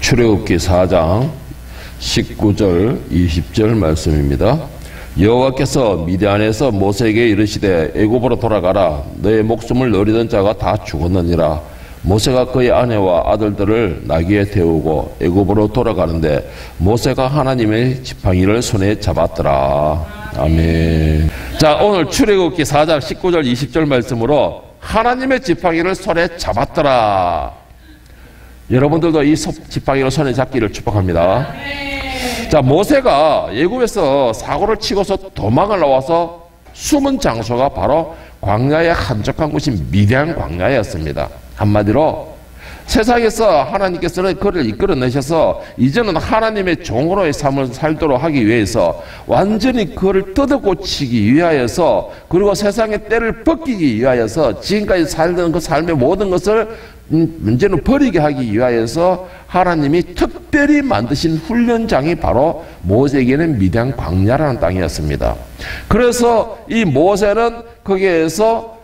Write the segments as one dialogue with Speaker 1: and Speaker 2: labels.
Speaker 1: 출애굽기 4장 19절 20절 말씀입니다. 여호와께서 미디안에서 모세에게 이르시되 애굽으로 돌아가라. 너의 목숨을 노리던 자가 다 죽었느니라. 모세가 그의 아내와 아들들을 나귀에 태우고 애굽으로 돌아가는데 모세가 하나님의 지팡이를 손에 잡았더라. 아멘. 자, 오늘 출애굽기 4장 19절 20절 말씀으로 하나님의 지팡이를 손에 잡았더라. 여러분들도 이 지팡이를 손에 잡기를 축복합니다. 자, 모세가 애굽에서 사고를 치고서 도망을 나와서 숨은 장소가 바로 광야의 한적한 곳인 미디안 광야였습니다. 한마디로 세상에서 하나님께서는 그를 이끌어내셔서 이제는 하나님의 종으로의 삶을 살도록 하기 위해서 완전히 그를 뜯어고치기 위하여서, 그리고 세상의 때를 벗기기 위하여서 지금까지 살던 그 삶의 모든 것을 문제는 버리게 하기 위하여서 하나님이 특별히 만드신 훈련장이 바로 모세에게는 미디안 광야라는 땅이었습니다. 그래서 이 모세는 거기에서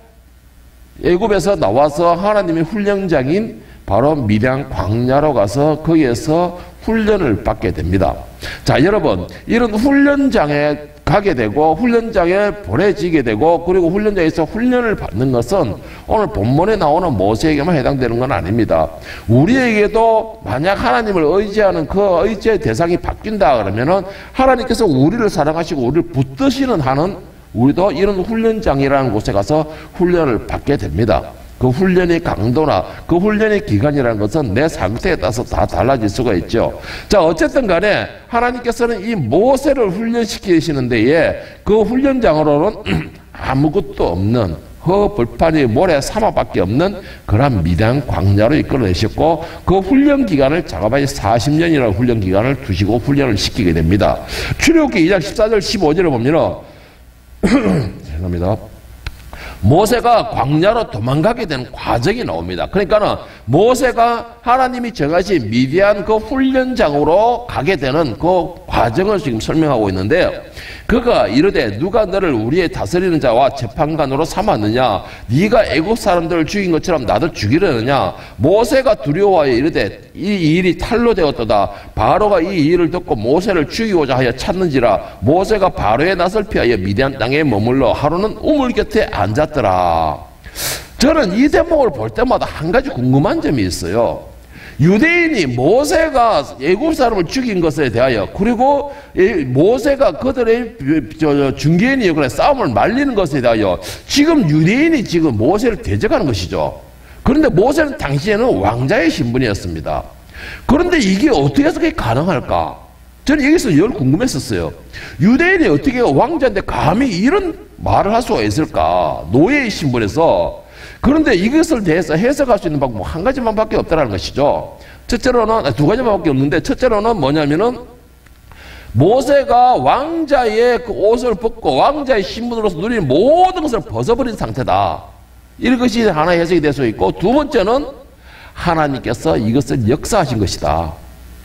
Speaker 1: 애굽에서 나와서 하나님의 훈련장인 바로 미디안 광야로 가서 거기에서 훈련을 받게 됩니다. 자, 여러분, 이런 훈련장에 가게 되고 훈련장에 보내지게 되고 그리고 훈련장에서 훈련을 받는 것은 오늘 본문에 나오는 모세에게만 해당되는 건 아닙니다. 우리에게도 만약 하나님을 의지하는 그 의지의 대상이 바뀐다 그러면은 하나님께서 우리를 사랑하시고 우리를 붙드시는 한은 우리도 이런 훈련장이라는 곳에 가서 훈련을 받게 됩니다. 그 훈련의 강도나 그 훈련의 기간이라는 것은 내 상태에 따라서 다 달라질 수가 있죠. 자, 어쨌든 간에 하나님께서는 이 모세를 훈련시키시는 데에 그 훈련장으로는 아무것도 없는 허벌판이 모래 사마밖에 없는 그런 미디안 광야로 이끌어내셨고, 그 훈련 기간을 자그마치 40년이라는 훈련 기간을 두시고 훈련을 시키게 됩니다. 출애굽기 2장 14절 15절을 보면은 죄송합니다. 모세가 광야로 도망가게 되는 과정이 나옵니다. 그러니까는 모세가 하나님이 정하신 미디안 그 훈련장으로 가게 되는 그 과정을 지금 설명하고 있는데, 그가 이르되 누가 너를 우리의 다스리는 자와 재판관으로 삼았느냐? 네가 애굽 사람들을 죽인 것처럼 나도 죽이려느냐? 모세가 두려워하여 이르되 이 일이 탈로 되었도다. 바로가 이 일을 듣고 모세를 죽이고자 하여 찾는지라. 모세가 바로의 낯을 피하여 미디안 땅에 머물러 하루는 우물 곁에 앉았더라. 저는 이 대목을 볼 때마다 한 가지 궁금한 점이 있어요. 유대인이 모세가 애굽 사람을 죽인 것에 대하여, 그리고 모세가 그들의 중개인의 역할에 싸움을 말리는 것에 대하여 지금 유대인이 지금 모세를 대적하는 것이죠. 그런데 모세는 당시에는 왕자의 신분이었습니다. 그런데 이게 어떻게 해서 그게 가능할까? 저는 여기서 늘 궁금했었어요. 유대인이 어떻게 왕자인데 감히 이런 말을 할 수가 있을까? 노예의 신분에서. 그런데 이것을 대해서 해석할 수 있는 방법 한 가지만 밖에 없다는 것이죠. 첫째로는, 두 가지만 밖에 없는데, 첫째로는 뭐냐면은 모세가 왕자의 그 옷을 벗고 왕자의 신분으로서 누리는 모든 것을 벗어버린 상태다. 이것이 하나의 해석이 될 수 있고, 두 번째는 하나님께서 이것을 역사하신 것이다.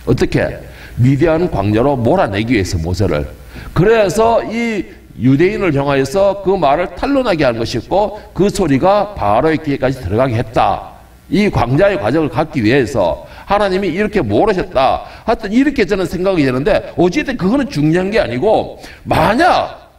Speaker 1: 어떻게? 미디안 광야로 몰아내기 위해서 모세를. 그래서 이 유대인을 향하여서 그 말을 탄로나게 한 것이었고, 그 소리가 바로의 귀에까지 들어가게 했다. 이 광야의 과정을 갖기 위해서 하나님이 이렇게 모르셨다. 하여튼 이렇게 저는 생각이 되는데, 어쨌든 그거는 중요한 게 아니고, 만약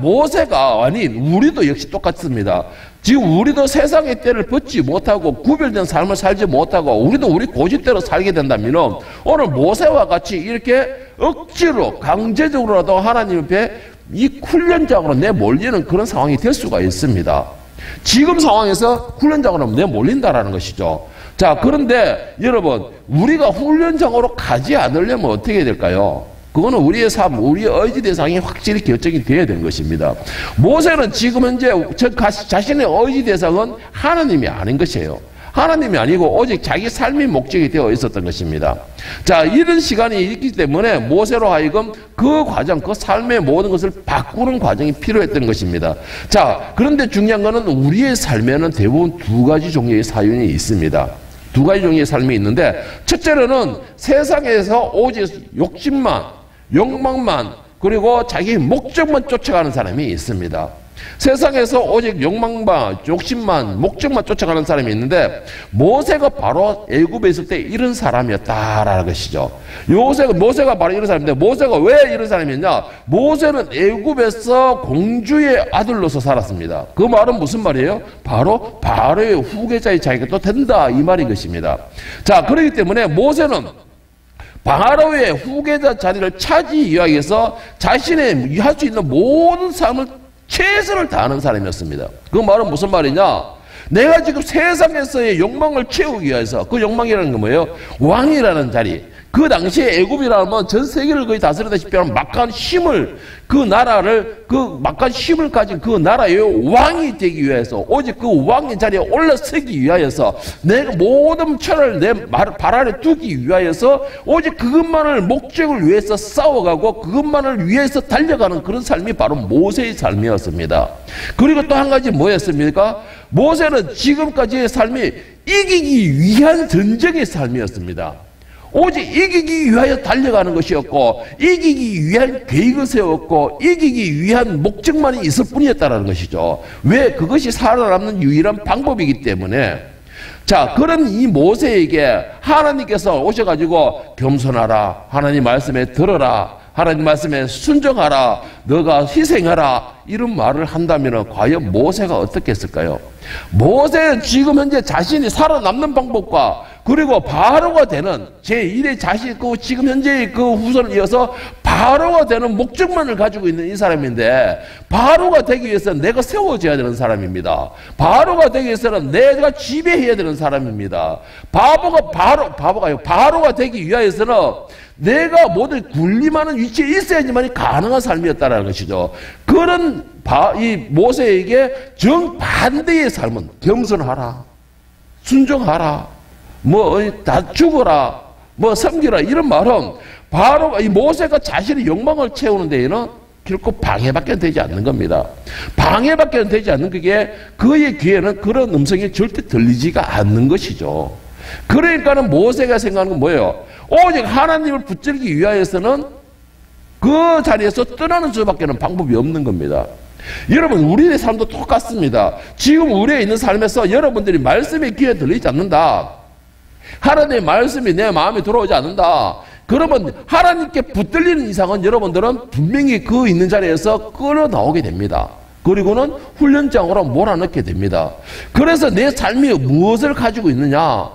Speaker 1: 모세가 아닌 우리도 역시 똑같습니다. 지금 우리도 세상의 때를 벗지 못하고 구별된 삶을 살지 못하고 우리도 우리 고집대로 살게 된다면 오늘 모세와 같이 이렇게 억지로 강제적으로라도 하나님 앞에 이 훈련장으로 내몰리는 그런 상황이 될 수가 있습니다. 지금 상황에서 훈련장으로 내몰린다라는 것이죠. 자, 그런데 여러분, 우리가 훈련장으로 가지 않으려면 어떻게 해야 될까요? 그거는 우리의 삶, 우리의 의지 대상이 확실히 결정이 되어야 되는 것입니다. 모세는 지금 현재 자신의 의지 대상은 하나님이 아닌 것이에요. 하나님이 아니고 오직 자기 삶의 목적이 되어 있었던 것입니다. 자, 이런 시간이 있기 때문에 모세로 하여금 그 과정, 그 삶의 모든 것을 바꾸는 과정이 필요했던 것입니다. 자, 그런데 중요한 것은 우리의 삶에는 대부분 두 가지 종류의 사연이 있습니다. 두 가지 종류의 삶이 있는데, 첫째로는 세상에서 오직 욕심만, 욕망만, 그리고 자기 목적만 쫓아가는 사람이 있습니다. 세상에서 오직 욕망만, 욕심만, 목적만 쫓아가는 사람이 있는데 모세가 바로 애굽에 있을 때 이런 사람이었다라는 것이죠. 모세가 바로 이런 사람인데 모세가 왜 이런 사람이었냐? 모세는 애굽에서 공주의 아들로서 살았습니다. 그 말은 무슨 말이에요? 바로 바로의 후계자의 자기가 또 된다 이 말인 것입니다. 자, 그렇기 때문에 모세는 바로의 후계자 자리를 차지하기 위해서 자신의 할 수 있는 모든 삶을 최선을 다하는 사람이었습니다. 그 말은 무슨 말이냐? 내가 지금 세상에서의 욕망을 채우기 위해서, 그 욕망이라는 건 뭐예요? 왕이라는 자리. 그 당시에 애굽이라면 전 세계를 거의 다스리다시피 하는 막강한 힘을, 그 나라를, 그 막강한 힘을 가진 그 나라의 왕이 되기 위해서, 오직 그 왕의 자리에 올라서기 위하여서, 내가 모든 철을 내 발 아래 두기 위하여서, 오직 그것만을 목적을 위해서 싸워가고, 그것만을 위해서 달려가는 그런 삶이 바로 모세의 삶이었습니다. 그리고 또 한 가지 뭐였습니까? 모세는 지금까지의 삶이 이기기 위한 전쟁의 삶이었습니다. 오직 이기기 위하여 달려가는 것이었고, 이기기 위한 계획을 세웠고, 이기기 위한 목적만이 있을 뿐이었다는 것이죠. 왜? 그것이 살아남는 유일한 방법이기 때문에. 자, 그런 이 모세에게 하나님께서 오셔가지고 겸손하라, 하나님 말씀에 들어라, 하나님 말씀에 순종하라, 너가 희생하라, 이런 말을 한다면 과연 모세가 어떻게 했을까요? 모세는 지금 현재 자신이 살아남는 방법과 그리고 바로가 되는 제1의 자신, 지금 현재의 그 후손을 이어서 바로가 되는 목적만을 가지고 있는 이 사람인데, 바로가 되기 위해서는 내가 세워져야 되는 사람입니다. 바로가 되기 위해서는 내가 지배해야 되는 사람입니다. 바로가 되기 위하여서는 내가 모두 군림하는 위치에 있어야지만이 가능한 삶이었다는 것이죠. 그런 이 모세에게 정반대의 삶은 겸손하라, 순종하라, 다 죽어라, 섬기라, 이런 말은 바로 이 모세가 자신의 욕망을 채우는 데에는 결코 방해밖에 되지 않는 겁니다. 방해밖에 되지 않는 그게 그의 귀에는 그런 음성이 절대 들리지가 않는 것이죠. 그러니까는 모세가 생각하는 건 뭐예요? 오직 하나님을 붙들기 위하여서는 그 자리에서 떠나는 수밖에 는 방법이 없는 겁니다. 여러분, 우리의 삶도 똑같습니다. 지금 우리의 있는 삶에서 여러분들이 말씀의 귀에 들리지 않는다, 하나님의 말씀이 내 마음에 들어오지 않는다, 그러면 하나님께 붙들리는 이상은 여러분들은 분명히 그 있는 자리에서 끌어 나오게 됩니다. 그리고는 훈련장으로 몰아넣게 됩니다. 그래서 내 삶이 무엇을 가지고 있느냐?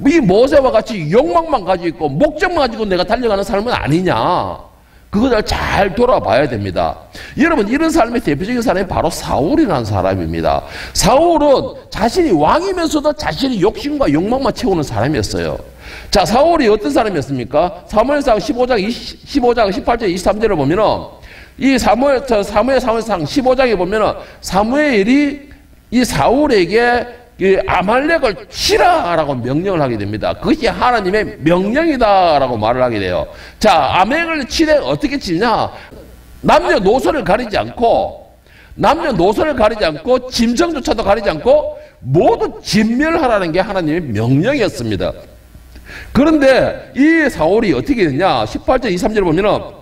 Speaker 1: 이 모세와 같이 욕망만 가지고 있고 목적만 가지고 내가 달려가는 삶은 아니냐? 그것을 잘 돌아봐야 됩니다. 여러분, 이런 삶의 대표적인 사람이 바로 사울이라는 사람입니다. 사울은 자신이 왕이면서도 자신의 욕심과 욕망만 채우는 사람이었어요. 자, 사울이 어떤 사람이었습니까? 사무엘상 15장 18절 23절을 보면은, 이 사무엘상 15장에 보면은 사무엘이 이 사울에게 아말렉을 치라라고 명령을 하게 됩니다. 그것이 하나님의 명령이다라고 말을 하게 돼요. 자, 아말렉을 치되 어떻게 치냐? 남녀노소를 가리지 않고 짐승조차도 가리지 않고 모두 진멸하라는 게 하나님의 명령이었습니다. 그런데 이 사울이 어떻게 됐냐? 18절 23절을 보면은,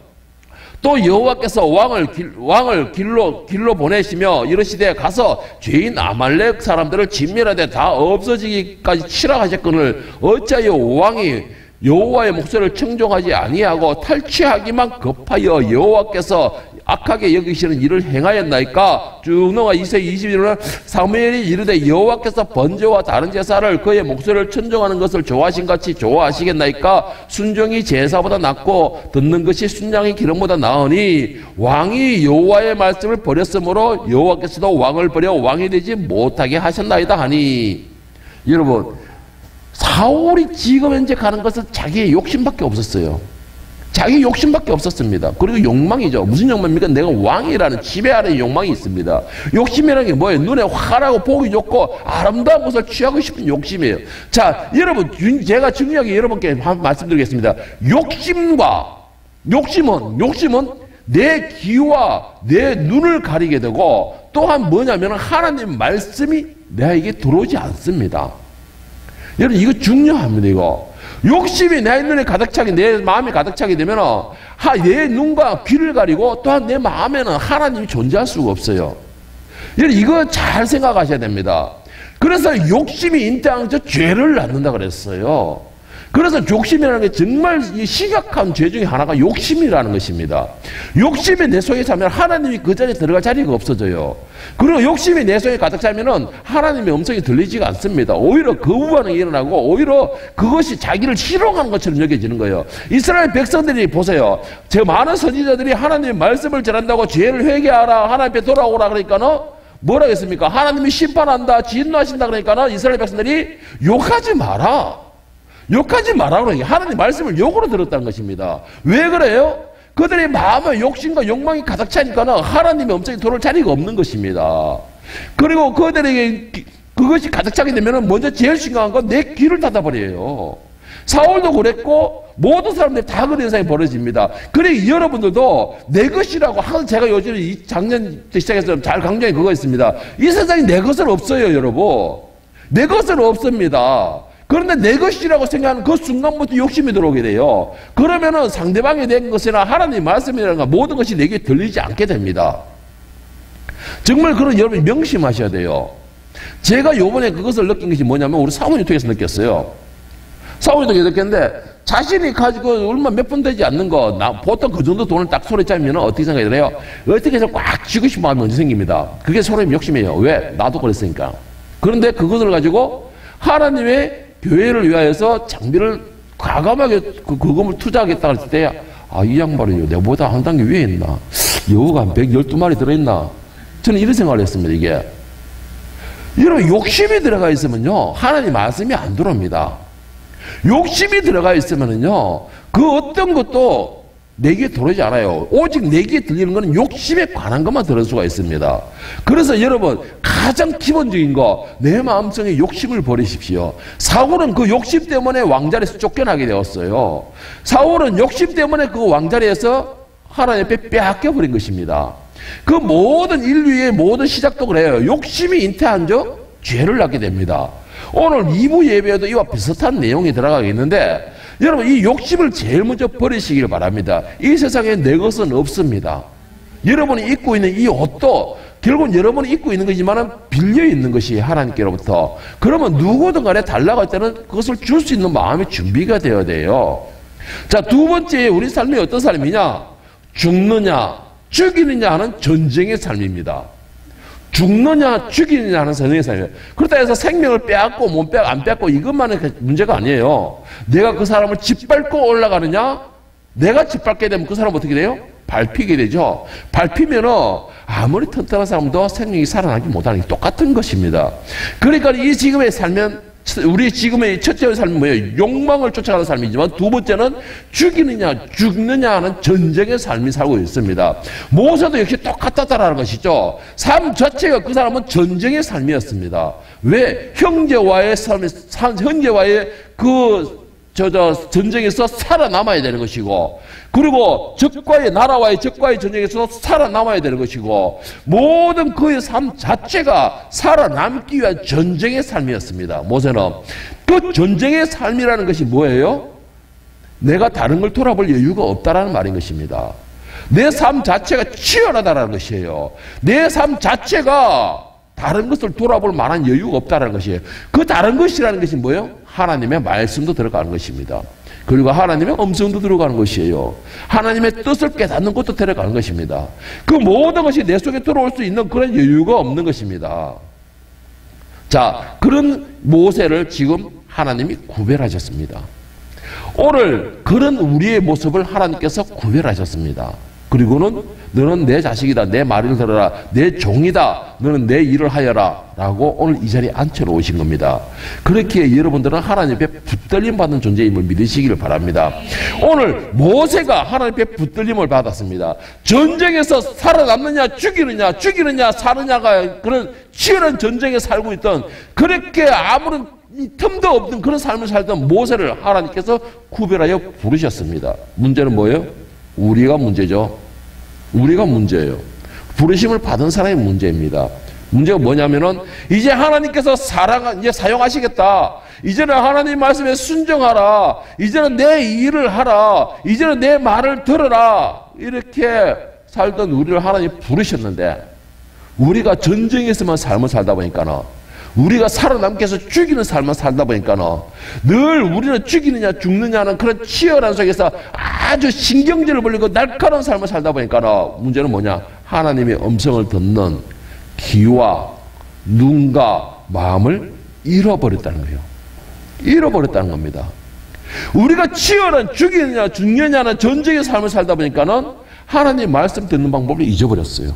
Speaker 1: 또 여호와께서 왕을 길로 보내시며 이르시되 가서 죄인 아말렉 사람들을 진멸하되 다 없어지기까지 치라 하셨거늘 어찌하여 왕이 여호와의 목소리를 청종하지 아니하고 탈취하기만 급하여 여호와께서 악하게 여기시는 일을 행하였나이까? 쭉 넘어가 2세 21절은 사무엘이 이르되 여호와께서 번제와 다른 제사를 그의 목소리를 청종하는 것을 좋아하신 같이 좋아하시겠나이까? 순종이 제사보다 낫고 듣는 것이 순양의 기름보다 나으니 왕이 여호와의 말씀을 버렸으므로 여호와께서도 왕을 버려 왕이 되지 못하게 하셨나이다 하니. 여러분, 사울이 지금 현재 가는 것은 자기의 욕심밖에 없었어요. 자기 욕심밖에 없었습니다. 그리고 욕망이죠. 무슨 욕망입니까? 내가 왕이라는 지배하는 욕망이 있습니다. 욕심이라는 게 뭐예요? 눈에 환하고 보기 좋고 아름다운 것을 취하고 싶은 욕심이에요. 자, 여러분, 제가 중요하게 여러분께 말씀드리겠습니다. 욕심은 내 귀와 내 눈을 가리게 되고, 또한 뭐냐면 하나님 말씀이 내게 들어오지 않습니다. 여러분, 이거 중요합니다. 이거 욕심이 내 눈에 가득 차게, 내 마음에 가득 차게 되면 내 눈과 귀를 가리고 또한 내 마음에는 하나님이 존재할 수가 없어요. 여러분 이거 잘 생각하셔야 됩니다. 그래서 욕심이 잉태하면서 죄를 낳는다 그랬어요. 그래서 욕심이라는 게 정말 심각한 죄 중에 하나가 욕심이라는 것입니다. 욕심이 내 속에 차면 하나님이 그 자리에 들어갈 자리가 없어져요. 그리고 욕심이 내 속에 가득 차면은 하나님의 음성이 들리지가 않습니다. 오히려 거부 반응이 일어나고 오히려 그것이 자기를 희롱하는 것처럼 여겨지는 거예요. 이스라엘 백성들이 보세요. 저 많은 선지자들이 하나님의 말씀을 전한다고 죄를 회개하라, 하나님 앞에 돌아오라 그러니까는 뭐라 했습니까? 하나님이 심판한다, 진노하신다 그러니까는 이스라엘 백성들이 욕하지 마라. 욕하지 마라 그러니 하나님 말씀을 욕으로 들었다는 것입니다. 왜 그래요? 그들의 마음에 욕심과 욕망이 가득 차니까는 하나님의 음성이 들어올 자리가 없는 것입니다. 그리고 그들에게 그것이 가득 차게 되면 먼저 제일 심각한 건 내 귀를 닫아버려요. 사울도 그랬고 모든 사람들이 다 그런 현상이 벌어집니다. 그래 여러분들도 내 것이라고 항상 제가 요즘 이 작년 시작해서 잘 강조한 그거 있습니다. 이 세상에 내 것은 없어요, 여러분. 내 것은 없습니다. 그런데 내 것이라고 생각하는 그 순간부터 욕심이 들어오게 돼요. 그러면은 상대방이 된 것이나 하나님의 말씀이라든가 모든 것이 내게 들리지 않게 됩니다. 정말 그런 여러분이 명심하셔야 돼요. 제가 요번에 그것을 느낀 것이 뭐냐면 우리 사모님 통해서 느꼈어요. 사모님 통해서 느꼈는데 자신이 가지고 얼마 몇 푼 되지 않는 거, 보통 그 정도 돈을 딱 손에 잡으면 어떻게 생각이 들어요? 어떻게 해서 꽉 쥐고 싶은 마음이 먼저 생깁니다. 그게 서로의 욕심이에요. 왜? 나도 그랬으니까. 그런데 그것을 가지고 하나님의 교회를 위하여서 장비를 과감하게 그금을 투자하겠다 할 때, 아, 이 양반이 내보다 한 단계 위에 있나? 여우가 한 112마리 들어있나? 저는 이런 생각을 했습니다, 이게. 여러분, 욕심이 들어가 있으면요, 하나님 말씀이 안 들어옵니다. 욕심이 들어가 있으면요, 그 어떤 것도 내게 들어오지 않아요. 오직 내게 들리는 것은 욕심에 관한 것만 들을 수가 있습니다. 그래서 여러분 가장 기본적인 거, 내 마음속에 욕심을 버리십시오. 사울은 그 욕심 때문에 왕자리에서 쫓겨나게 되었어요. 사울은 욕심 때문에 그 왕자리에서 하나님 앞에 빼앗겨버린 것입니다. 그 모든 인류의 모든 시작도 그래요. 욕심이 잉태한 적 죄를 낳게 됩니다. 오늘 2부 예배에도 이와 비슷한 내용이 들어가겠는데, 여러분 이 욕심을 제일 먼저 버리시길 바랍니다. 이 세상에 내 것은 없습니다. 여러분이 입고 있는 이 옷도 결국은 여러분이 입고 있는 거지만 빌려 있는 것이 하나님께로부터. 그러면 누구든 간에 달라고 할 때는 그것을 줄 수 있는 마음의 준비가 되어야 돼요. 자, 두 번째 우리 삶이 어떤 삶이냐? 죽느냐 죽이느냐 하는 전쟁의 삶입니다. 죽느냐 죽이느냐 하는 전쟁의 삶이에요. 그렇다 해서 생명을 빼앗고 못 빼앗고 안 빼앗고 이것만은 문제가 아니에요. 내가 그 사람을 짓밟고 올라가느냐, 내가 짓밟게 되면 그 사람 어떻게 돼요? 밟히게 되죠. 밟히면은 아무리 튼튼한 사람도 생명이 살아나기 못하는 게 똑같은 것입니다. 그러니까 이 지금의 삶은, 우리 지금의 첫째 삶은 뭐예요? 욕망을 쫓아가는 삶이지만 두 번째는 죽이느냐 죽느냐 하는 전쟁의 삶이 살고 있습니다. 모세도 역시 똑같다라는 것이죠. 삶 자체가 그 사람은 전쟁의 삶이었습니다. 왜? 형제와의 전쟁에서 살아남아야 되는 것이고, 그리고 적과의, 나라와의 적과의 전쟁에서 살아남아야 되는 것이고, 모든 그의 삶 자체가 살아남기 위한 전쟁의 삶이었습니다. 모세는. 그 전쟁의 삶이라는 것이 뭐예요? 내가 다른 걸 돌아볼 여유가 없다라는 말인 것입니다. 내 삶 자체가 치열하다라는 것이에요. 내 삶 자체가 다른 것을 돌아볼 만한 여유가 없다는 것이에요. 그 다른 것이라는 것이 뭐예요? 하나님의 말씀도 들어가는 것입니다. 그리고 하나님의 음성도 들어가는 것이에요. 하나님의 뜻을 깨닫는 것도 들어가는 것입니다. 그 모든 것이 내 속에 들어올 수 있는 그런 여유가 없는 것입니다. 자, 그런 모세를 지금 하나님이 구별하셨습니다. 오늘 그런 우리의 모습을 하나님께서 구별하셨습니다. 그리고는 너는 내 자식이다, 내 말을 들어라, 내 종이다, 너는 내 일을 하여라 라고 오늘 이 자리에 앉혀놓으신 겁니다. 그렇게 여러분들은 하나님 앞에 붙들림 받는 존재임을 믿으시기를 바랍니다. 오늘 모세가 하나님 앞에 붙들림을 받았습니다. 전쟁에서 살아남느냐 죽이느냐 사느냐가 그런 치열한 전쟁에 살고 있던, 그렇게 아무런 틈도 없는 그런 삶을 살던 모세를 하나님께서 구별하여 부르셨습니다. 문제는 뭐예요? 우리가 문제죠. 우리가 문제예요. 부르심을 받은 사람이 문제입니다. 문제가 뭐냐면은 이제 하나님께서 이제 사용하시겠다. 이제는 하나님 말씀에 순종하라. 이제는 내 일을 하라. 이제는 내 말을 들어라. 이렇게 살던 우리를 하나님 부르셨는데 우리가 전쟁에서만 삶을 살다 보니까는, 우리가 살아남기 위해서 죽이는 삶을 살다 보니까는, 늘 우리는 죽이느냐 죽느냐는 그런 치열한 속에서 아주 신경질을 벌리고 날카로운 삶을 살다 보니까는, 문제는 뭐냐? 하나님의 음성을 듣는 귀와 눈과 마음을 잃어버렸다는 거예요. 잃어버렸다는 겁니다. 우리가 치열한 죽이느냐 죽느냐는 전쟁의 삶을 살다 보니까는 하나님의 말씀 듣는 방법을 잊어버렸어요.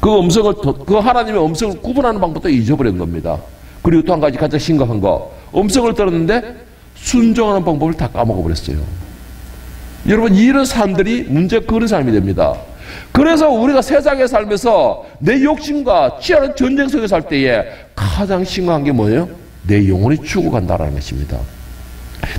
Speaker 1: 그 하나님의 음성을 구분하는 방법도 잊어버린 겁니다. 그리고 또 한 가지 가장 심각한 거, 음성을 들었는데 순종하는 방법을 다 까먹어버렸어요. 여러분, 이런 사람들이 문제가 그런 사람이 됩니다. 그래서 우리가 세상에 살면서 내 욕심과 치열한 전쟁 속에 살 때에 가장 심각한 게 뭐예요? 내 영혼이 죽어간다는 것입니다.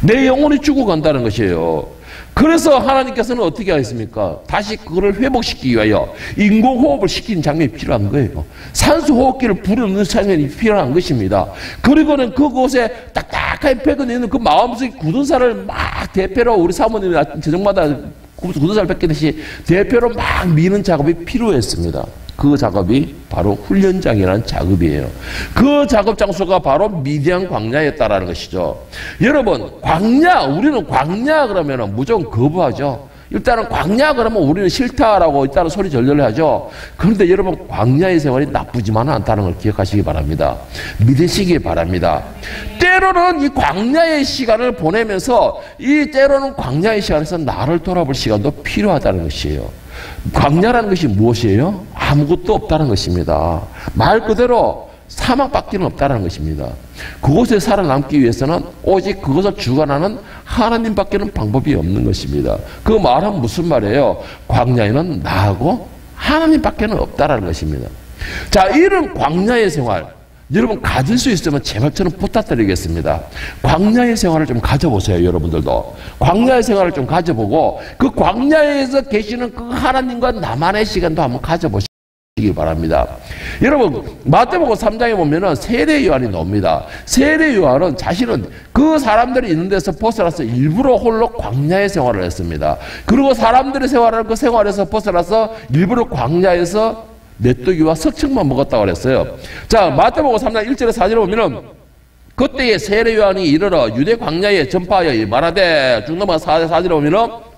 Speaker 1: 내 영혼이 죽어간다는 것이에요. 그래서 하나님께서는 어떻게 하셨습니까? 다시 그거를 회복시키기 위하여 인공호흡을 시키는 장면이 필요한 거예요. 산소호흡기를 부르는 장면이 필요한 것입니다. 그리고는 그곳에 딱딱하게 패거나 있는 그 마음속에 굳은 살을 막 대표로, 우리 사모님이 저녁마다 굳은 살 뺏기듯이 대표로 막 미는 작업이 필요했습니다. 그 작업이 바로 훈련장이라는 작업이에요. 그 작업 장소가 바로 미디안 광야였다라는 것이죠. 여러분, 광야, 우리는 광야 그러면 무조건 거부하죠. 일단은 광야 그러면 우리는 싫다라고 일단은 소리 절절 하죠. 그런데 여러분, 광야의 생활이 나쁘지만은 않다는 걸 기억하시기 바랍니다. 믿으시기 바랍니다. 때로는 이 광야의 시간을 보내면서 때로는 광야의 시간에서 나를 돌아볼 시간도 필요하다는 것이에요. 광야라는 것이 무엇이에요? 아무것도 없다는 것입니다. 말 그대로 사막밖에는 없다는 것입니다. 그곳에 살아남기 위해서는 오직 그것을 주관하는 하나님밖에는 방법이 없는 것입니다. 그 말은 무슨 말이에요? 광야에는 나하고 하나님밖에는 없다는 것입니다. 자, 이런 광야의 생활, 여러분 가질 수 있으면 제발처럼 부탁드리겠습니다. 광야의 생활을 좀 가져보세요. 여러분들도 광야의 생활을 좀 가져보고 그 광야에서 계시는 그 하나님과 나만의 시간도 한번 가져보시기 바랍니다. 여러분, 마태복음 3장에 보면은 세례 요한이 나옵니다. 세례 요한은 자신은 그 사람들이 있는 데서 벗어나서 일부러 홀로 광야의 생활을 했습니다. 그리고 사람들의 생활을 그 생활에서 벗어나서 일부러 광야에서 메뚜기와 석청만 먹었다고 그랬어요. 자, 마태복음 3장 1절에 4절에 보면은 그때에 세례 요한이 이르러 유대 광야에 전파하여 말하되, 쭉 넘어가 4절에 보면은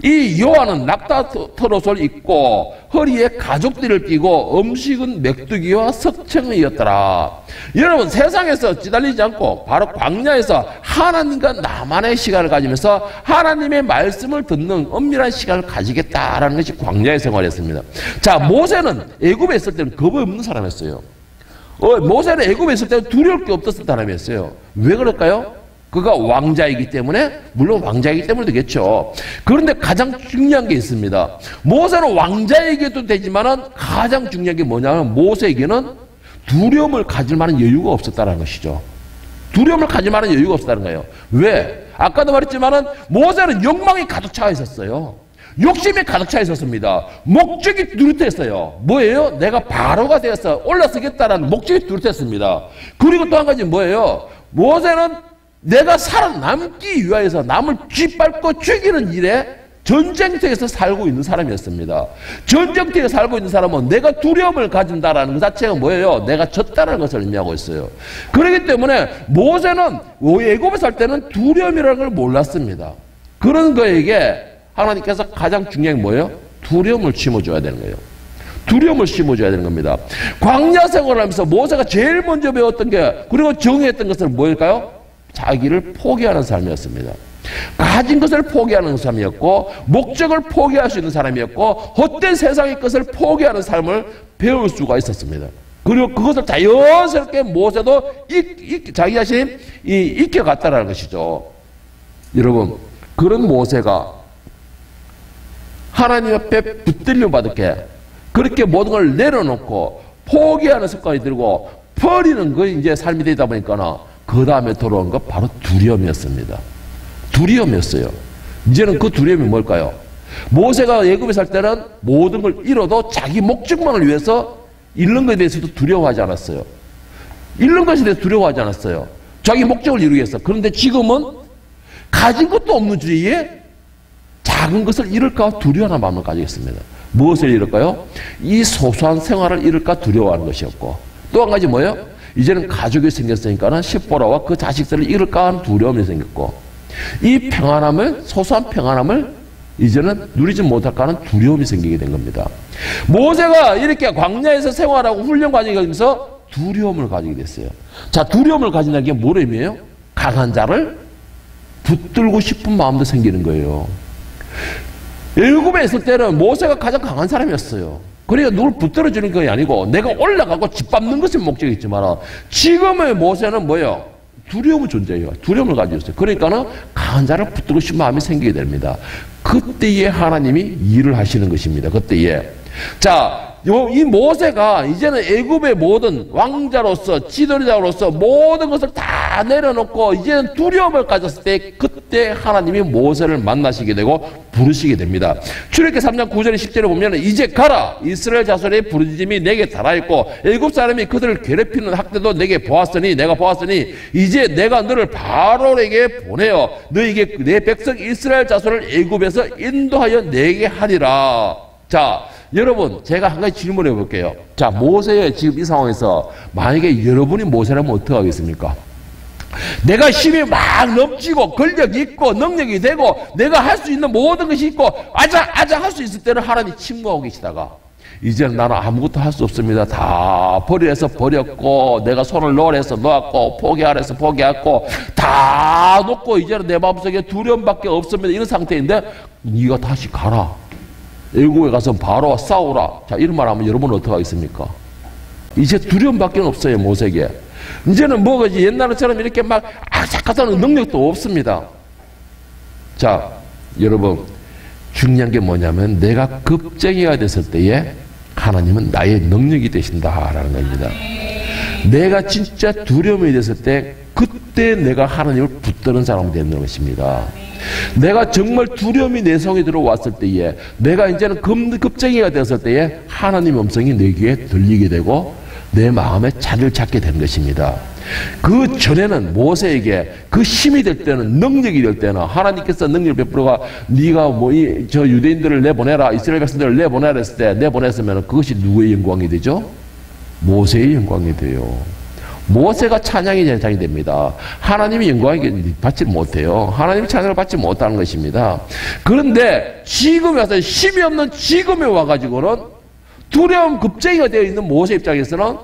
Speaker 1: 이 요한은 낙타털옷을 입고 허리에 가죽띠를 띠고 음식은 메뚜기와 석청이었더라. 여러분, 세상에서 찌달리지 않고 바로 광야에서 하나님과 나만의 시간을 가지면서 하나님의 말씀을 듣는 은밀한 시간을 가지겠다라는 것이 광야의 생활이었습니다. 자, 모세는 애굽에 있을 때는 겁이 없는 사람이었어요. 모세는 애굽에 있을 때는 두려울 게 없었던 사람이었어요. 왜 그럴까요? 그가 왕자이기 때문에, 물론 왕자이기 때문이겠죠. 그런데 가장 중요한 게 있습니다. 모세는 왕자에게도 되지만은 가장 중요한 게 뭐냐면 모세에게는 두려움을 가질 만한 여유가 없었다는 것이죠. 두려움을 가질 만한 여유가 없었다는 거예요. 왜? 아까도 말했지만은 모세는 욕망이 가득 차 있었어요. 욕심이 가득 차 있었습니다. 목적이 뚜렷했어요. 뭐예요? 내가 바로가 되어서 올라서겠다라는 목적이 뚜렷했습니다. 그리고 또 한 가지 뭐예요? 모세는 내가 살아남기 위하여서 남을 쥐밟고 죽이는 일에 전쟁터에서 살고 있는 사람이었습니다. 전쟁터에 살고 있는 사람은 내가 두려움을 가진다라는 것 자체가 뭐예요? 내가 졌다는 것을 의미하고 있어요. 그렇기 때문에 모세는 애굽에 살 때는 두려움이라는 걸 몰랐습니다. 그런 거에게 하나님께서 가장 중요한 게 뭐예요? 두려움을 심어줘야 되는 거예요. 두려움을 심어줘야 되는 겁니다. 광야 생활을 하면서 모세가 제일 먼저 배웠던 게, 그리고 정의했던 것은 뭘까요? 자기를 포기하는 삶이었습니다. 가진 것을 포기하는 삶이었고, 목적을 포기할 수 있는 사람이었고, 헛된 세상의 것을 포기하는 삶을 배울 수가 있었습니다. 그리고 그것을 자연스럽게 모세도 자기 자신이 익혀갔다는 것이죠. 여러분, 그런 모세가 하나님 앞에 붙들려 받을게 그렇게 모든 걸 내려놓고 포기하는 습관이 들고 버리는 거 이제 삶이 되다 보니까 그 다음에 들어온 것 바로 두려움이었습니다. 두려움이었어요. 이제는 그 두려움이 뭘까요? 모세가 애굽에 살 때는 모든 걸 잃어도 자기 목적만을 위해서 잃는 것에 대해서도 두려워하지 않았어요. 잃는 것에 대해서 두려워하지 않았어요. 자기 목적을 이루기 위해서. 그런데 지금은 가진 것도 없는 주의에 작은 것을 잃을까 두려워하는 마음을 가지겠습니다. 무엇을 잃을까요? 이 소소한 생활을 잃을까 두려워하는 것이었고, 또 한 가지 뭐예요? 이제는 가족이 생겼으니까는 십보라와 그 자식들을 잃을까 하는 두려움이 생겼고, 이 평안함을, 소소한 평안함을 이제는 누리지 못할까 하는 두려움이 생기게 된 겁니다. 모세가 이렇게 광야에서 생활하고 훈련 과정에서 두려움을 가지게 됐어요. 자, 두려움을 가진다는 게 뭐를 의미해요? 강한 자를 붙들고 싶은 마음도 생기는 거예요. 애굽에 있을 때는 모세가 가장 강한 사람이었어요. 그러니까 누굴 붙들어주는 게 아니고 내가 올라가고 짓밟는 것이 목적이지만, 지금의 모세는 뭐예요? 두려움의 존재예요. 두려움을 가지고 있어요. 그러니까는 강한 자를 붙들고 싶은 마음이 생기게 됩니다. 그때에 하나님이 일을 하시는 것입니다. 그때에. 자, 이 모세가 이제는 애굽의 모든 왕자로서, 지도자로서 모든 것을 다 내려놓고 이제는 두려움을 가졌을 때, 그때 하나님이 모세를 만나시게 되고 부르시게 됩니다. 출애굽기 3장 9절 10절에 보면, 이제 가라, 이스라엘 자손의 부르짖음이 내게 달아있고 애굽 사람이 그들을 괴롭히는 학대도 내가 보았으니 이제 내가 너를 바로에게 보내어 너에게 내 백성 이스라엘 자손을 애굽에서 인도하여 내게 하리라. 자, 여러분, 제가 한 가지 질문해 볼게요. 자, 모세의 지금 이 상황에서 만약에 여러분이 모세라면 어떻게 하겠습니까? 내가 힘이 막 넘치고 권력이 있고 능력이 되고 내가 할 수 있는 모든 것이 있고 아자 할 수 있을 때는 하나님이 침묵하고 계시다가, 이제는 나는 아무것도 할 수 없습니다. 다 버려서 버렸고 내가 손을 놓으래서 놓았고 포기하래서 포기했고 다 놓고 이제는 내 마음속에 두려움밖에 없습니다. 이런 상태인데 네가 다시 가라. 애국에 가서 바로 싸우라. 자, 이런 말 하면 여러분은 어떻게 하겠습니까? 이제 두려움밖에 없어요, 모세에게. 이제는 뭐가지, 옛날처럼 이렇게 막 악착같은 능력도 없습니다. 자, 여러분, 중요한 게 뭐냐면 내가 겁쟁이가 됐을 때에 하나님은 나의 능력이 되신다라는 겁니다. 내가 진짜 두려움이 됐을 때 그때 내가 하나님을 붙드는 사람이 되는 것입니다. 내가 정말 두려움이 내 성에 들어왔을 때에, 내가 이제는 겁쟁이가 되었을 때에 하나님의 음성이 내 귀에 들리게 되고 내 마음에 자리를 찾게 되는 것입니다. 그 전에는 모세에게 그 힘이 될 때는, 능력이 될 때는 하나님께서 능력을 베풀어가 네가 저 유대인들을 내보내라, 이스라엘 백성들을 내보내라 했을 때 내보냈으면 그것이 누구의 영광이 되죠? 모세의 영광이 돼요. 모세가 찬양의 대상이 됩니다. 하나님이 영광을 받지 못해요. 하나님이 찬양을 받지 못하는 것입니다. 그런데 지금에 와서 힘이 없는 지금에 와가지고는 두려움 겁쟁이가 되어 있는 모세 입장에서는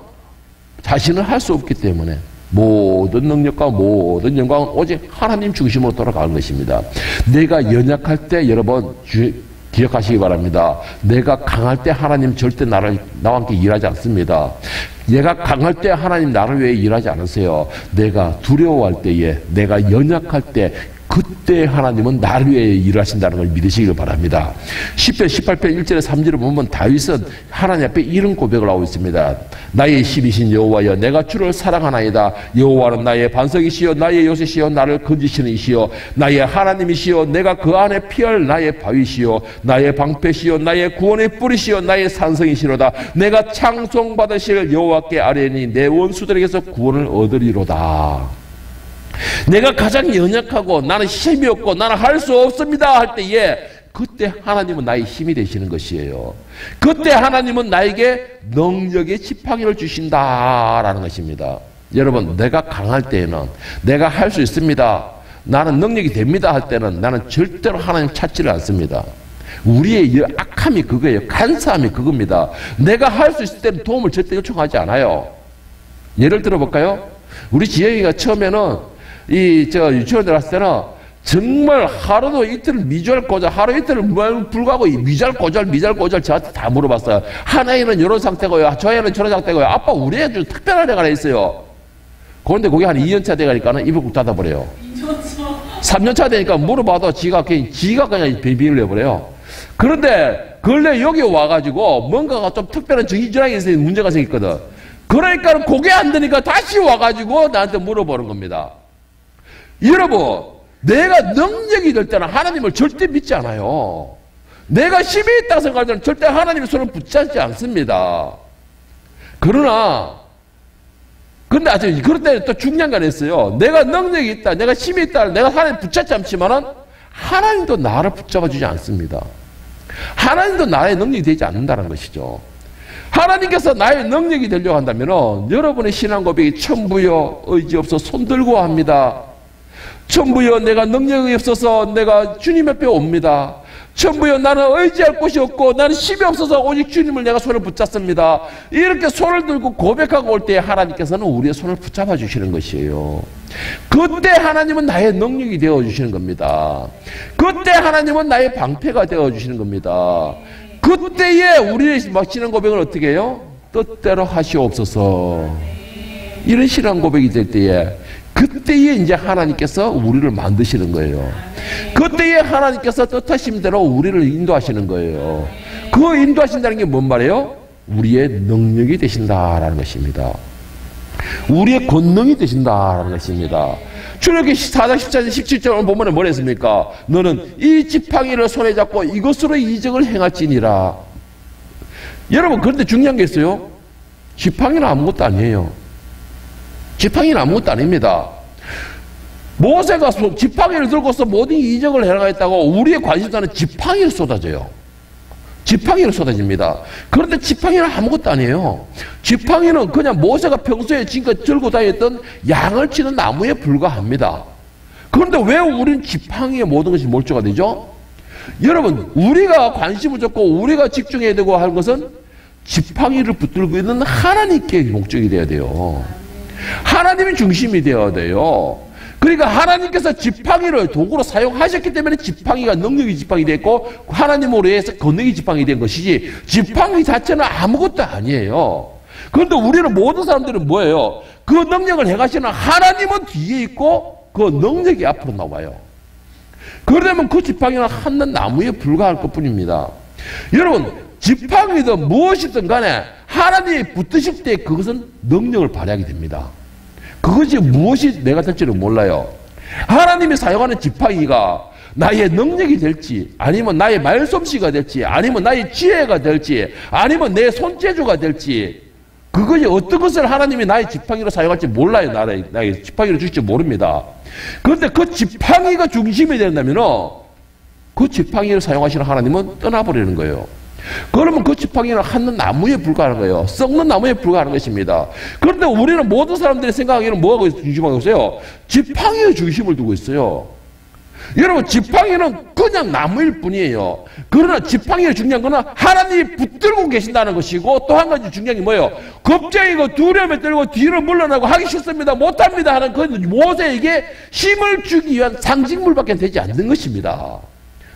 Speaker 1: 자신을 할 수 없기 때문에 모든 능력과 모든 영광은 오직 하나님 중심으로 돌아가는 것입니다. 내가 연약할 때 여러분 기억하시기 바랍니다. 내가 강할 때 하나님 절대 나와 함께 일하지 않습니다. 내가 강할 때 하나님 나를 위해 일하지 않으세요. 내가 두려워할 때에, 내가 연약할 때, 그때 하나님은 나를 위해 일하신다는 걸 믿으시길 바랍니다. 10편 18편 1절에 3절을 보면 다윗은 하나님 앞에 이런 고백을 하고 있습니다. 나의 힘이신 여호와여, 내가 주를 사랑하나이다. 여호와는 나의 반석이시여 나의 요새시여 나를 건지시는 이시여 나의 하나님이시여 내가 그 안에 피할 나의 바위시여 나의 방패시여 나의 구원의 뿌리시여 나의 산성이시로다. 내가 찬송받으실 여호와께 아뢰니 내 원수들에게서 구원을 얻으리로다. 내가 가장 연약하고 나는 힘이 없고 나는 할 수 없습니다 할 때에, 그때 하나님은 나의 힘이 되시는 것이에요. 그때 하나님은 나에게 능력의 지팡이를 주신다라는 것입니다. 여러분, 내가 강할 때에는, 내가 할 수 있습니다, 나는 능력이 됩니다 할 때는 나는 절대로 하나님 찾지를 않습니다. 우리의 악함이 그거예요. 간사함이 그겁니다. 내가 할 수 있을 때는 도움을 절대 요청하지 않아요. 예를 들어볼까요? 우리 지영이가 처음에는 유치원 들어갔을 때는 정말 하루도 이틀을 미절고절, 하루 이틀을 불구하고 미절고절 저한테 다 물어봤어요. 한 애는 이런 상태고요, 저 애는 저런 상태고요. 아빠, 우리 애 좀 특별한 애가 있어요. 그런데 그게 한 2년차 돼가니까는 입을 꾹 닫아버려요. 3년차 되니까 물어봐도 지가 그냥 비밀을 내버려요. 그런데 근래 여기 와가지고 뭔가가 좀 특별한 정신질환이 있어서 문제가 생겼거든. 그러니까 그게 안 되니까 다시 와가지고 나한테 물어보는 겁니다. 여러분, 내가 능력이 될 때는 하나님을 절대 믿지 않아요. 내가 힘이 있다고 생각할 때는 절대 하나님의 손을 붙잡지 않습니다. 그런데 그럴 때는 또 중요한 건 있어요. 내가 능력이 있다, 내가 힘이 있다, 내가 하나님 붙잡지 않지만은 하나님도 나를 붙잡아 주지 않습니다. 하나님도 나의 능력이 되지 않는다는 것이죠. 하나님께서 나의 능력이 되려고 한다면 여러분의 신앙 고백이 천부여 의지 없어 손 들고 합니다. 천부여 내가 능력이 없어서 내가 주님 앞에 옵니다. 천부여 나는 의지할 곳이 없고 나는 힘이 없어서 오직 주님을 내가 손을 붙잡습니다. 이렇게 손을 들고 고백하고 올 때 하나님께서는 우리의 손을 붙잡아 주시는 것이에요. 그때 하나님은 나의 능력이 되어 주시는 겁니다. 그때 하나님은 나의 방패가 되어 주시는 겁니다. 그때에 우리의 막 신앙 고백을 어떻게 해요? 뜻대로 하시옵소서. 이런 신앙 고백이 될 때에 그때에 이제 하나님께서 우리를 만드시는 거예요. 그때에 하나님께서 뜻하신 대로 우리를 인도하시는 거예요. 그 인도하신다는 게 뭔 말이에요? 우리의 능력이 되신다라는 것입니다. 우리의 권능이 되신다라는 것입니다. 출애굽기 4장 14절 17절 보면 뭐라 했습니까? 너는 이 지팡이를 손에 잡고 이것으로 이적을 행할지니라. 여러분 그런데 중요한 게 있어요. 지팡이는 아무것도 아니에요. 지팡이는 아무것도 아닙니다. 모세가 지팡이를 들고서 모든 이적을 해나가겠다고 우리의 관심사는 지팡이를 쏟아져요. 지팡이를 쏟아집니다. 그런데 지팡이는 아무것도 아니에요. 지팡이는 그냥 모세가 평소에 지금까지 들고 다녔던 양을 치는 나무에 불과합니다. 그런데 왜 우리는 지팡이에 모든 것이 몰두가 되죠? 여러분 우리가 관심을 줬고 우리가 집중해야 되고 할 것은 지팡이를 붙들고 있는 하나님께 목적이 되어야 돼요. 하나님이 중심이 되어야 돼요. 그러니까 하나님께서 지팡이를 도구로 사용하셨기 때문에 지팡이가 능력이 지팡이 됐고 하나님으로 해서 권능이 지팡이 된 것이지 지팡이 자체는 아무것도 아니에요. 그런데 우리는 모든 사람들은 뭐예요? 그 능력을 행하시는 하나님은 뒤에 있고 그 능력이 앞으로 나와요. 그러면 그 지팡이는 한 나무에 불과할 것뿐입니다. 여러분 지팡이든 무엇이든 간에 하나님이 붙으실 때 그것은 능력을 발휘하게 됩니다. 그것이 무엇이 내가 될지는 몰라요. 하나님이 사용하는 지팡이가 나의 능력이 될지 아니면 나의 말솜씨가 될지 아니면 나의 지혜가 될지 아니면 내 손재주가 될지 그것이 어떤 것을 하나님이 나의 지팡이로 사용할지 몰라요. 나의 지팡이로 주실지 모릅니다. 그런데 그 지팡이가 중심이 된다면 그 지팡이를 사용하시는 하나님은 떠나버리는 거예요. 그러면 그 지팡이는 한 나무에 불과하는 거예요. 썩는 나무에 불과하는 것입니다. 그런데 우리는 모든 사람들이 생각하기에는 뭐하고 중심하고 있어요? 지팡이의 중심을 두고 있어요. 여러분 지팡이는 그냥 나무일 뿐이에요. 그러나 지팡이의 중요한 것은 하나님이 붙들고 계신다는 것이고 또 한 가지 중요한 게 뭐예요? 겁쟁이고 두려움에 떨고 뒤로 물러나고 하기 싫습니다. 못합니다 하는 그 모세에게 힘을 주기 위한 상징물밖에 되지 않는 것입니다.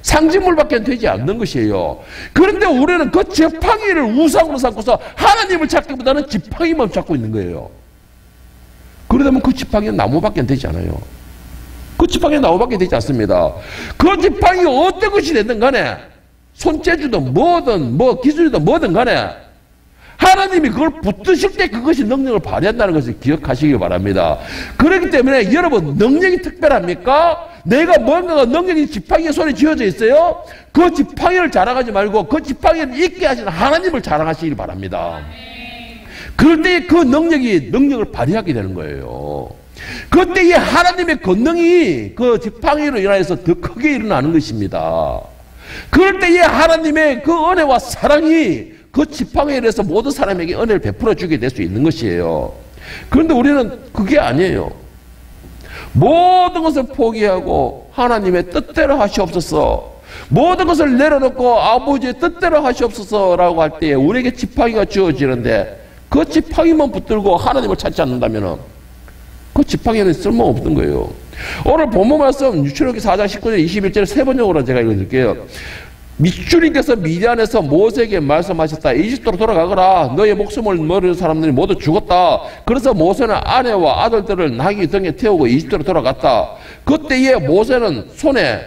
Speaker 1: 상징물밖에 되지 않는 것이에요. 그런데 우리는 그 지팡이를 우상으로 삼고서 하나님을 찾기보다는 지팡이만 찾고 있는 거예요. 그러다면 그 지팡이는 나무밖에 되지 않아요. 그 지팡이는 나무밖에 되지 않습니다. 그 지팡이가 어떤 것이 됐든 간에 손재주든 뭐든 뭐 기술이든 뭐든 간에 하나님이 그걸 붙드실 때 그것이 능력을 발휘한다는 것을 기억하시기 바랍니다. 그렇기 때문에 여러분 능력이 특별합니까? 내가 뭔가가 능력이 지팡이의 손에 쥐어져 있어요? 그 지팡이를 자랑하지 말고 그 지팡이를 있게 하시는 하나님을 자랑하시기 바랍니다. 그럴 때 그 능력을 발휘하게 되는 거예요. 그때에 하나님의 권능이 그 지팡이로 인하여서 더 크게 일어나는 것입니다. 그럴 때에 하나님의 그 은혜와 사랑이 그 지팡이에 대해서 모든 사람에게 은혜를 베풀어 주게 될 수 있는 것이에요. 그런데 우리는 그게 아니에요. 모든 것을 포기하고 하나님의 뜻대로 하시옵소서, 모든 것을 내려놓고 아버지의 뜻대로 하시옵소서라고 할 때에 우리에게 지팡이가 주어지는데 그 지팡이만 붙들고 하나님을 찾지 않는다면 그 지팡이는 쓸모없는 거예요. 오늘 본문 말씀 출애굽기 4장 19절 21절 세 번역으로 제가 읽어드릴게요. 주님께서 미디안에서 모세에게 말씀하셨다. 이집트로 돌아가거라. 너의 목숨을 모르는 사람들이 모두 죽었다. 그래서 모세는 아내와 아들들을 나귀 등에 태우고 이집트로 돌아갔다. 그때에 모세는 손에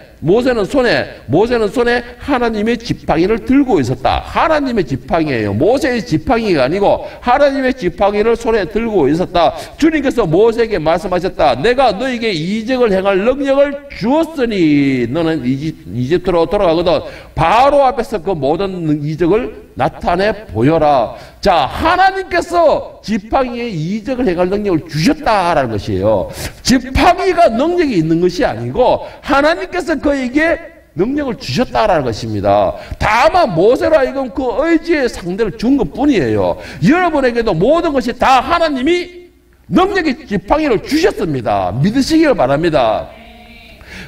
Speaker 1: 하나님의 지팡이를 들고 있었다. 하나님의 지팡이예요. 모세의 지팡이가 아니고 하나님의 지팡이를 손에 들고 있었다. 주님께서 모세에게 말씀하셨다. 내가 너에게 이적을 행할 능력을 주었으니 너는 이집트로 돌아가거든 바로 앞에서 그 모든 이적을 나타내 보여라. 자, 하나님께서 지팡이에 이적을 행할 능력을 주셨다라는 것이에요. 지팡이가 능력이 있는 것이 아니고 하나님께서 그에게 능력을 주셨다라는 것입니다. 다만 모세로 하여금 그 의지의 상대를 준 것뿐이에요. 여러분에게도 모든 것이 다 하나님이 능력의 지팡이를 주셨습니다. 믿으시기를 바랍니다.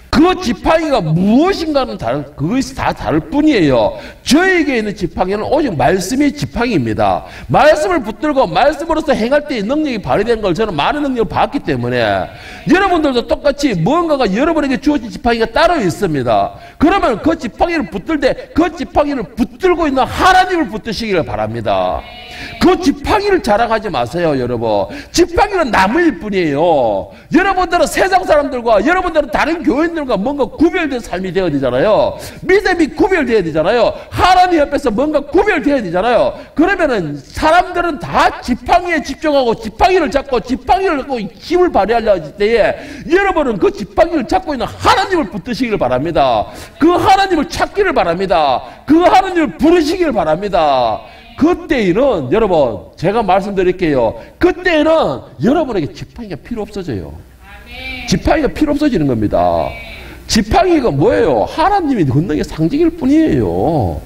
Speaker 1: 그 지팡이가 무엇인가는 그것이 다 다를 뿐이에요. 저에게 있는 지팡이는 오직 말씀의 지팡이입니다. 말씀을 붙들고 말씀으로서 행할 때의 능력이 발휘된 걸 저는 많은 능력을 받았기 때문에 여러분들도 똑같이 뭔가가 여러분에게 주어진 지팡이가 따로 있습니다. 그러면 그 지팡이를 붙들 때 그 지팡이를 붙들고 있는 하나님을 붙드시기를 바랍니다. 그 지팡이를 자랑하지 마세요, 여러분. 지팡이는 나무일 뿐이에요. 여러분들은 세상 사람들과 여러분들은 다른 교인들과 뭔가 구별된 삶이 되어야 되잖아요. 믿음이 구별되어야 되잖아요. 하나님 옆에서 뭔가 구별되어야 되잖아요. 그러면은 사람들은 다 지팡이에 집중하고 지팡이를 잡고 지팡이를 갖고 힘을 발휘하려 할 때에 여러분은 그 지팡이를 잡고 있는 하나님을 붙드시기를 바랍니다. 그 하나님을 찾기를 바랍니다. 그 하나님을 부르시기를 바랍니다. 그때에는 여러분 제가 말씀드릴게요. 그때에는 여러분에게 지팡이가 필요 없어져요. 지팡이가 필요 없어지는 겁니다. 지팡이가 뭐예요? 하나님이 권능의 상징일 뿐이에요.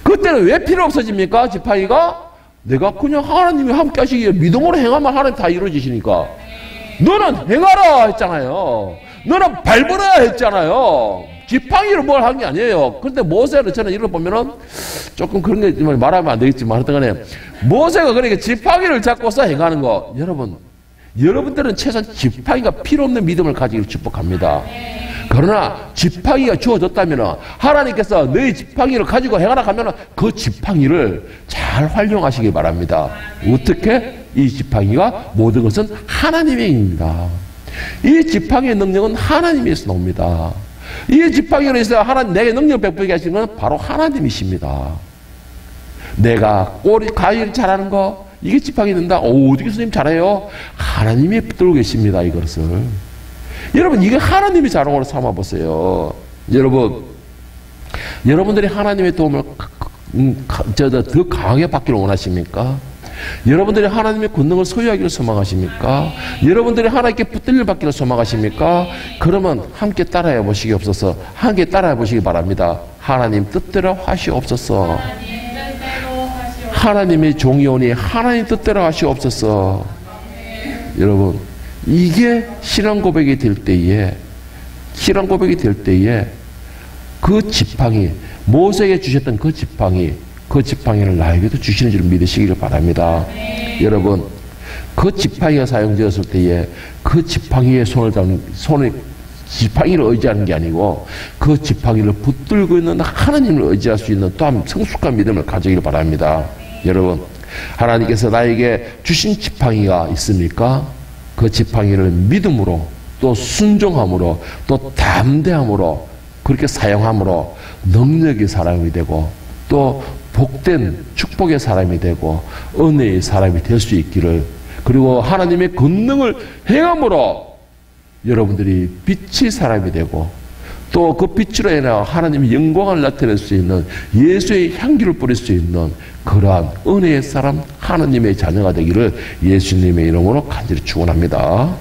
Speaker 1: 그때는 왜 필요 없어집니까? 지팡이가 내가 그냥 하나님이 함께 하시기에 믿음으로 행하면 하나님 다 이루어지시니까. 너는 행하라 했잖아요. 너는 밟으라 했잖아요. 지팡이로 뭘 한 게 아니에요. 그런데 모세를 저는 이걸 보면은 조금 그런 게 있지만 말하면 안 되겠지만 하여튼 간에 모세가 그러니까 지팡이를 잡고서 행하는 거. 여러분들은 최소한 지팡이가 필요 없는 믿음을 가지기를 축복합니다. 그러나 지팡이가 주어졌다면 하나님께서 너희 지팡이를 가지고 행하라 하면 그 지팡이를 잘 활용하시기 바랍니다. 어떻게? 이 지팡이가 모든 것은 하나님의 힘입니다. 이 지팡이의 능력은 하나님에서 나옵니다. 이 지팡이로 해서 하나님 내게 능력 베풀게 하시는 건 바로 하나님이십니다. 내가 과일 잘하는 거 이게 지팡이 된다. 어떻게 선생님 잘해요? 하나님이 붙들고 계십니다. 이것을 여러분 이게 하나님의 자랑으로 삼아보세요. 여러분들이 하나님의 도움을 더 강하게 받기를 원하십니까? 여러분들이 하나님의 권능을 소유하기를 소망하십니까? 여러분들이 하나님께 붙들려 받기를 소망하십니까? 그러면 함께 따라해 보시기옵소서. 함께 따라해 보시기 바랍니다. 하나님 뜻대로 하시옵소서. 하나님의 종이 오니 하나님 뜻대로 하시옵소서. 여러분 이게 신앙 고백이 될 때에 그 지팡이 모세에게 주셨던 그 지팡이를 나에게도 주시는 줄 믿으시기를 바랍니다. 여러분 그 지팡이가 사용되었을 때에 그 지팡이에 지팡이를 의지하는 게 아니고 그 지팡이를 붙들고 있는 하나님을 의지할 수 있는 또한 성숙한 믿음을 가지기를 바랍니다. 여러분 하나님께서 나에게 주신 지팡이가 있습니까? 그 지팡이를 믿음으로 또 순종함으로 또 담대함으로 그렇게 사용함으로 능력의 사람이 되고 또 복된 축복의 사람이 되고 은혜의 사람이 될 수 있기를, 그리고 하나님의 권능을 행함으로 여러분들이 빛의 사람이 되고 또 그 빛으로 인해 하나님의 영광을 나타낼 수 있는 예수의 향기를 뿌릴 수 있는 그러한 은혜의 사람 하나님의 자녀가 되기를 예수님의 이름으로 간절히 축원합니다.